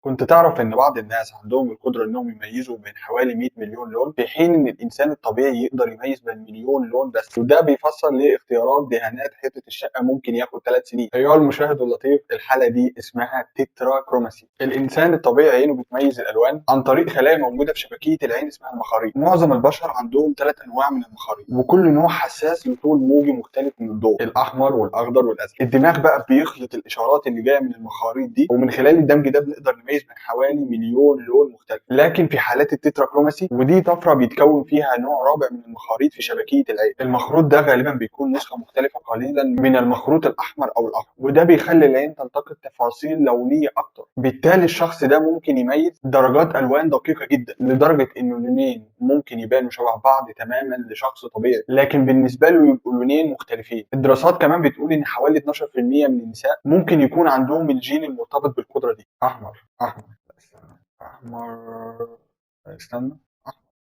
كنت تعرف إن بعض الناس عندهم القدرة إنهم يميزوا بين حوالي 100 مليون لون، في حين إن الإنسان الطبيعي يقدر يميز بين مليون لون بس، وده بيفسر ليه اختيارات دهانات حيطة الشقة ممكن ياخد 3 سنين. أيها المشاهد اللطيف، الحالة دي اسمها تتراكروماسي. الإنسان الطبيعي عينه بتميز الألوان عن طريق خلايا موجودة في شبكية العين اسمها المخاريط. معظم البشر عندهم 3 أنواع من المخاريط، وكل نوع حساس لطول موجي مختلف من الضوء: الأحمر والأخضر والأزرق. الدماغ بقى بيخلط الإشارات اللي جاية من المخاريط دي، ومن خلال الدمج ده بنقدر نميز بين حوالي مليون لون مختلف. لكن في حالات التتراكروماسي، ودي طفرة بيتكون فيها نوع رابع من المخاريط في شبكية العين. المخروط ده غالبا بيكون نسخة مختلفة قليلا من المخروط الأحمر أو الأخضر، وده بيخلي العين تلتقط تفاصيل لونية أكتر. بالتالي الشخص ده ممكن يميز درجات ألوان دقيقة جدا، لدرجة إنه لونين ممكن يبانوا شبه بعض تماما لشخص طبيعي، لكن بالنسبة له يبقوا لونين مختلفين. الدراسات كمان بتقول إن حوالي 12% من النساء ممكن يكون عندهم الجين المرتبط بالقدرة دي. أحمر أحمر. استنى. أحمر. استنى.